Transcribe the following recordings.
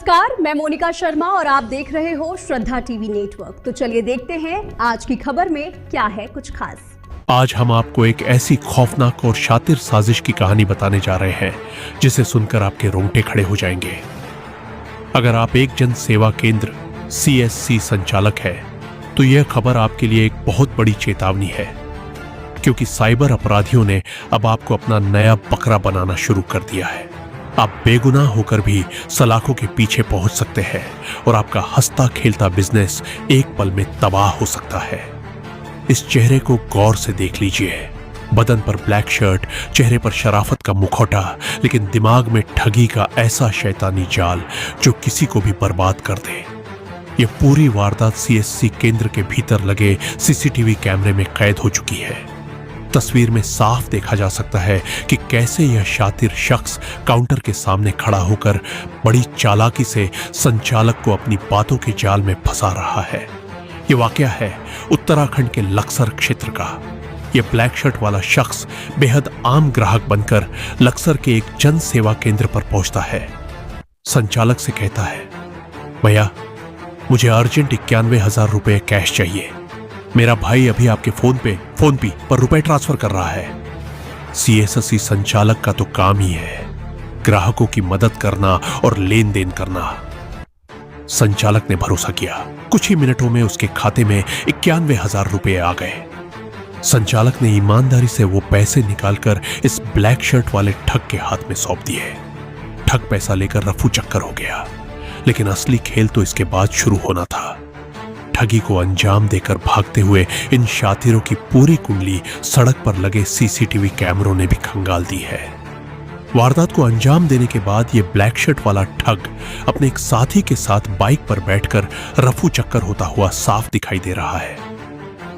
नमस्कार, मैं मोनिका शर्मा और आप देख रहे हो श्रद्धा टीवी नेटवर्क। तो चलिए देखते हैं आज की खबर में क्या है कुछ खास। आज हम आपको एक ऐसी खौफनाक और शातिर साजिश की कहानी बताने जा रहे हैं जिसे सुनकर आपके रोंगटे खड़े हो जाएंगे। अगर आप एक जन सेवा केंद्र CSC संचालक है तो यह खबर आपके लिए एक बहुत बड़ी चेतावनी है, क्योंकि साइबर अपराधियों ने अब आपको अपना नया बकरा बनाना शुरू कर दिया है। आप बेगुनाह होकर भी सलाखों के पीछे पहुंच सकते हैं और आपका हंसता खेलता बिजनेस एक पल में तबाह हो सकता है। इस चेहरे को गौर से देख लीजिए। बदन पर ब्लैक शर्ट, चेहरे पर शराफत का मुखौटा, लेकिन दिमाग में ठगी का ऐसा शैतानी जाल जो किसी को भी बर्बाद कर दे। यह पूरी वारदात CSC केंद्र के भीतर लगे CCTV कैमरे में कैद हो चुकी है। तस्वीर में साफ देखा जा सकता है कि कैसे यह शातिर शख्स काउंटर के सामने खड़ा होकर बड़ी चालाकी से संचालक को अपनी बातों के जाल में फंसा रहा है। यह वाकया है उत्तराखंड के लक्सर क्षेत्र का। यह ब्लैक शर्ट वाला शख्स बेहद आम ग्राहक बनकर लक्सर के एक जन सेवा केंद्र पर पहुंचता है। संचालक से कहता है, भैया मुझे अर्जेंट 91,000 रुपए कैश चाहिए। मेरा भाई अभी आपके फोन पे पर रुपए ट्रांसफर कर रहा है। CSC संचालक का तो काम ही है ग्राहकों की मदद करना और लेन देन करना। संचालक ने भरोसा किया। कुछ ही मिनटों में उसके खाते में 91,000 रुपए आ गए। संचालक ने ईमानदारी से वो पैसे निकालकर इस ब्लैक शर्ट वाले ठग के हाथ में सौंप दिए। ठग पैसा लेकर रफू चक्कर हो गया, लेकिन असली खेल तो इसके बाद शुरू होना था। ठगी को अंजाम देकर भागते हुए इन शातिरों की पूरी कुंडली सड़क पर लगे CCTV कैमरों ने भी खंगाल दी है। वारदात को अंजाम देने के बाद यह ब्लैक शर्ट वाला ठग अपने एक साथी के साथ बाइक पर बैठकर रफू चक्कर होता हुआ साफ दिखाई दे रहा है।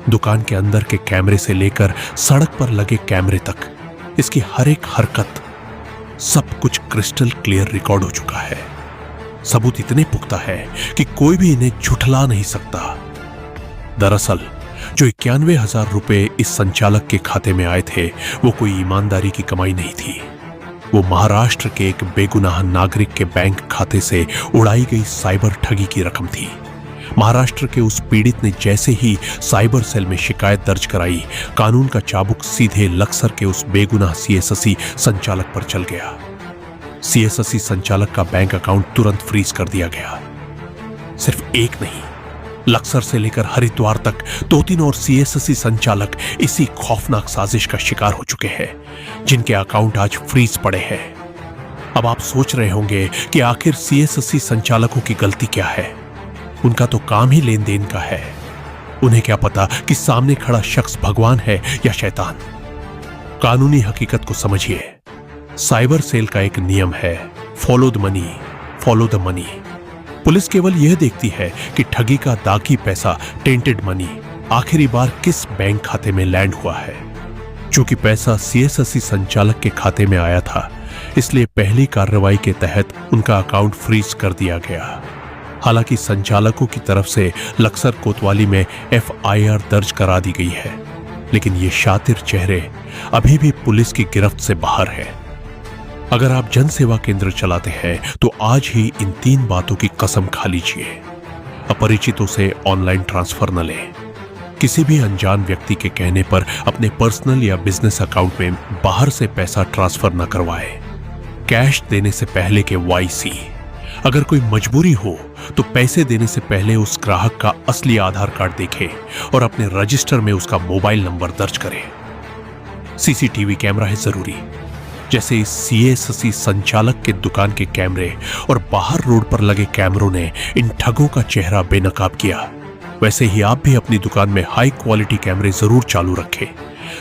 दुकान के अंदर के कैमरे से लेकर सड़क पर लगे कैमरे तक इसकी हर एक हरकत, सब कुछ क्रिस्टल क्लियर रिकॉर्ड हो चुका है। सबूत इतने पुख्ता है कि कोई भी इन्हें झुठला नहीं सकता। दरअसल जो 91,000 रुपए इस संचालक के खाते में आए थे वो कोई ईमानदारी की कमाई नहीं थी। वो महाराष्ट्र के एक बेगुनाह नागरिक के बैंक खाते से उड़ाई गई साइबर ठगी की रकम थी। महाराष्ट्र के उस पीड़ित ने जैसे ही साइबर सेल में शिकायत दर्ज कराई, कानून का चाबुक सीधे लक्सर के उस बेगुनाह CSC संचालक पर चल गया। CSC संचालक का बैंक अकाउंट तुरंत फ्रीज कर दिया गया। सिर्फ एक नहीं, लक्सर से लेकर हरिद्वार तक 2-3 और CSC संचालक इसी खौफनाक साजिश का शिकार हो चुके हैं, जिनके अकाउंट आज फ्रीज पड़े हैं। अब आप सोच रहे होंगे कि आखिर CSC संचालकों की गलती क्या है। उनका तो काम ही लेन देन का है। उन्हें क्या पता कि सामने खड़ा शख्स भगवान है या शैतान। कानूनी हकीकत को समझिए। साइबर सेल का एक नियम है, follow the money, follow the money. Police केवल यह देखती है कि ठगी का दागी पैसा, टेंटेड मनी, आखिरी बार किस बैंक खाते में लैंड हुआ है। चूंकि पैसा CSC संचालक के खाते में आया था, इसलिए पहली कार्रवाई के तहत उनका अकाउंट फ्रीज कर दिया गया। हालांकि संचालकों की तरफ से लक्सर कोतवाली में FIR दर्ज करा दी गई है, लेकिन ये शातिर चेहरे अभी भी पुलिस की गिरफ्त से बाहर है। अगर आप जन सेवा केंद्र चलाते हैं तो आज ही इन 3 बातों की कसम खा लीजिए। अपरिचितों से ऑनलाइन ट्रांसफर न लें। किसी भी अनजान व्यक्ति के कहने पर अपने पर्सनल या बिजनेस अकाउंट में बाहर से पैसा ट्रांसफर न करवाएं। कैश देने से पहले के YC। अगर कोई मजबूरी हो तो पैसे देने से पहले उस ग्राहक का असली आधार कार्ड देखें और अपने रजिस्टर में उसका मोबाइल नंबर दर्ज करें। CCTV कैमरा है जरूरी। जैसे इस CSC संचालक के दुकान के कैमरे और बाहर रोड पर लगे कैमरों ने इन ठगों का चेहरा बेनकाब किया, वैसे ही आप भी अपनी दुकान में हाई क्वालिटी कैमरे जरूर चालू रखें।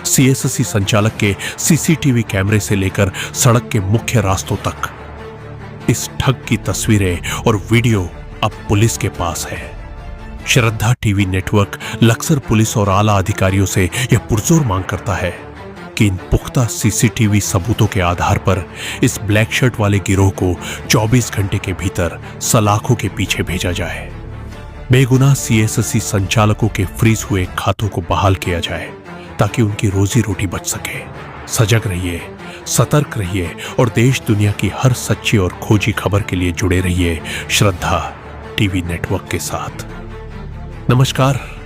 CSC संचालक के CCTV कैमरे से लेकर सड़क के मुख्य रास्तों तक इस ठग की तस्वीरें और वीडियो अब पुलिस के पास है। श्रद्धा टीवी नेटवर्क लक्सर पुलिस और आला अधिकारियों से यह पुरजोर मांग करता है कि इन पुख्ता CCTV सबूतों के आधार पर इस ब्लैक शर्ट वाले गिरोह को 24 घंटे के भीतर सलाखों के पीछे भेजा जाए। बेगुनाह CSC संचालकों के फ्रीज हुए खातों को बहाल किया जाए ताकि उनकी रोजी रोटी बच सके। सजग रहिए, सतर्क रहिए और देश दुनिया की हर सच्ची और खोजी खबर के लिए जुड़े रहिए श्रद्धा टीवी नेटवर्क के साथ। नमस्कार।